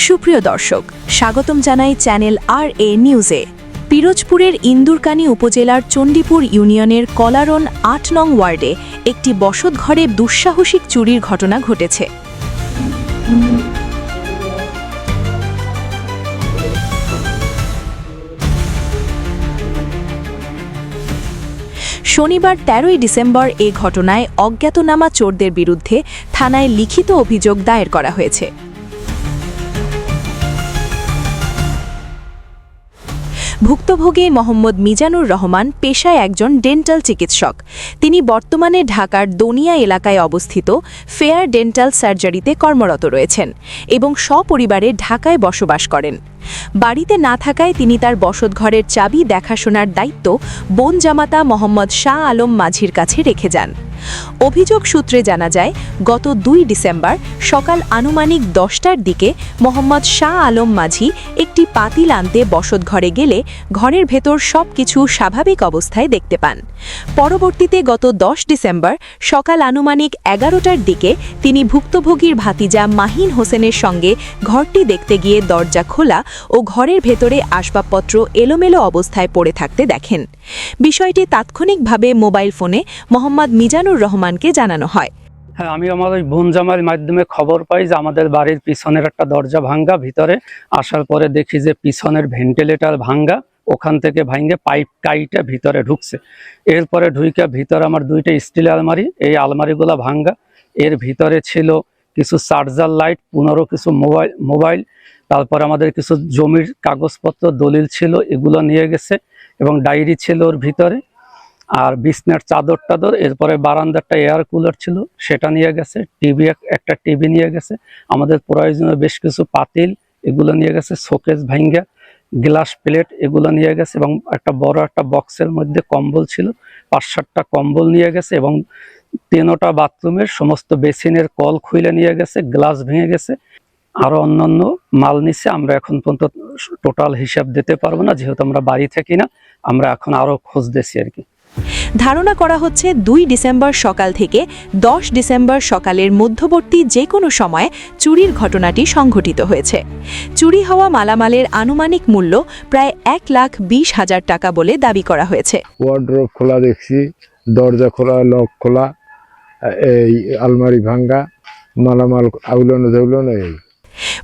সুপ্রিয় দর্শক, স্বাগতম জানাই চ্যানেল RA নিউজে। পিরোজপুরের ইন্দুরকানী উপজেলার চণ্ডীপুর ইউনিয়নের কলারন ৮ নং ওয়ার্ডে একটি বসতঘরে দুঃসাহসিক চুরির ঘটনা ঘটেছে। শনিবার ১৩ই ডিসেম্বর এ ঘটনায় অজ্ঞাতনামা চোরদের বিরুদ্ধে থানায় লিখিত অভিযোগ দায়ের করা হয়েছে। ভুক্তভোগী মোহাম্মদ মিজানুর রহমান পেশায় একজন ডেন্টাল চিকিৎসক। তিনি বর্তমানে ঢাকার দনিয়া এলাকায় অবস্থিত ফেয়ার ডেন্টাল সার্জারিতে কর্মরত রয়েছেন এবং সপরিবারে ঢাকায় বসবাস করেন। বাড়িতে না থাকায় তিনি তার বসতঘরের চাবি দেখাশোনার দায়িত্ব বোন জামাতা মোহাম্মদ শাহ আলম মাঝির কাছে রেখে যান। অভিযোগ সূত্রে জানা যায়, গত ২ ডিসেম্বর সকাল আনুমানিক ১০টার দিকে মোহাম্মদ শাহ আলম মাঝি একটি পাতিল আনতে বসতঘরে গেলে ঘরের ভেতর সবকিছু স্বাভাবিক অবস্থায় দেখতে পান। পরবর্তীতে গত ১০ ডিসেম্বর সকাল আনুমানিক ১১টার দিকে তিনি ভুক্তভোগীর ভাতিজা মাহিন হোসেনের সঙ্গে ঘরটি দেখতে গিয়ে দরজা খোলা ও ঘরের ভেতরে আসবাবপত্র এলোমেলো অবস্থায় পড়ে থাকতে দেখেন। বিষয়টি তাৎক্ষণিকভাবে মোবাইল ফোনে মোহাম্মদ মিজানুর রহমানকে জানানো হয়। হ্যাঁ, আমি আমার ওই বোন জামাইয়ের মাধ্যমে খবর পাই যে আমাদের বাড়ির পিছনের একটা দরজা ভাঙ্গা। ভিতরে আসার পরে দেখি যে পিছনের ভেন্টিলেটর ভাঙ্গা, ওখান থেকে ভাঙ্গে পাইপ কাইটা ভিতরে ঢুকছে। এরপরে ঢুইকা ভিতরে আমার 2টা স্টিল আলমারি, এই আলমারিগুলো ভাঙ্গা। এর ভিতরে ছিল কিছু চার্জার লাইট, 15 কিছু মোবাইল, তারপর আমাদের কিছু জমির কাগজপত্র দলিল ছিল, এগুলো নিয়ে গেছে এবং ডায়েরি ছিল ওর ভিতরে, আর বিছনার চাদর টাদর। এরপরে বারান্দারটা এয়ার কুলার ছিল, সেটা নিয়ে গেছে। একটা টিভি নিয়ে গেছে। আমাদের প্রয়োজনীয় বেশ কিছু পাতিল এগুলো নিয়ে গেছে। শোকেস ভাঙ্গা, গ্লাস প্লেট এগুলো নিয়ে গেছে এবং একটা বড় একটা বক্সের মধ্যে কম্বল ছিল, 5-7টা কম্বল নিয়ে গেছে এবং 3টা বাথরুমের সমস্ত বেসিনের কল খুলে নিয়ে গেছে। গ্লাস ভেঙে গেছে, আরো অন্যান্য মাল নিচ্ছে। আমরা এখন পর্যন্ত টোটাল হিসাব দিতে পারবো না, যেহেতু আমরা বাড়ি থাকি না। আমরা এখন আরো খোঁজ দিচ্ছি আর কি। ধারণা করা হচ্ছে ২ ডিসেম্বর সকাল থেকে ১০ ডিসেম্বর সকালের মধ্যবর্তী যে কোনো সময়ে চুরির ঘটনাটি সংঘটিত হয়েছে। চুরি হওয়া মালামালের আনুমানিক মূল্য প্রায় ১,২০,০০০ টাকা বলে দাবি করা হয়েছে। ওয়ার্ড্রোব খোলা দেখছি, দরজা খোলা, লক খোলা, এই আলমারি ভাঙ্গা, মালামাল আউলানো।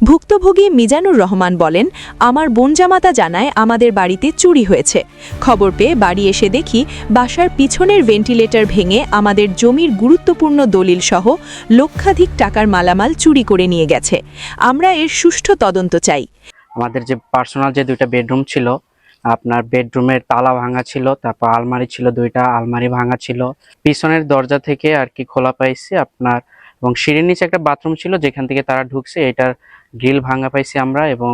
ভুক্তভোগী মিজানুর রহমান বলেন, আমার বোন জামাতা জানায় আমাদের বাড়িতে চুরি হয়েছে। খবর পেয়ে বাড়ি এসে দেখি বাসার পিছনের ভেন্টিলেটর ভেঙে আমাদের জমির গুরুত্বপূর্ণ দলিল সহ লক্ষাধিক টাকার মালামাল চুরি করে নিয়ে গেছে। আমরা এর সুষ্ঠু তদন্ত চাই। আমাদের যে পার্সোনাল যে 2টা বেডরুম ছিল, আপনার বেডরুমের তালা ভাঙা ছিল, তারপর আলমারি ছিল 2টা, আলমারি ভাঙা ছিল। পিছনের দরজা থেকে আর কি খোলা পাইছি আপনার, এবং সিঁড়ির নিচে একটা বাথরুম ছিল যেখান থেকে তারা ঢুকছে, এটার গ্রিল ভাঙা পাইছি আমরা। এবং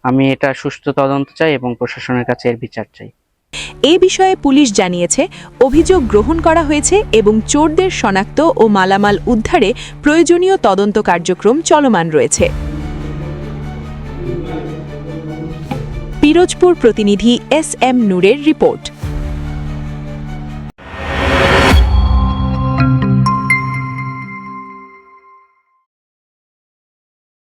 আমি এটা সুষ্ঠু তদন্ত চাই এবং প্রশাসনের কাছে এর বিচার চাই। এ বিষয়ে পুলিশ জানিয়েছে, অভিযোগ গ্রহণ করা হয়েছে এবং চোরদের শনাক্ত ও মালামাল উদ্ধারে প্রয়োজনীয় তদন্ত কার্যক্রম চলমান রয়েছে। পিরোজপুর প্রতিনিধি SM নূরের রিপোর্ট।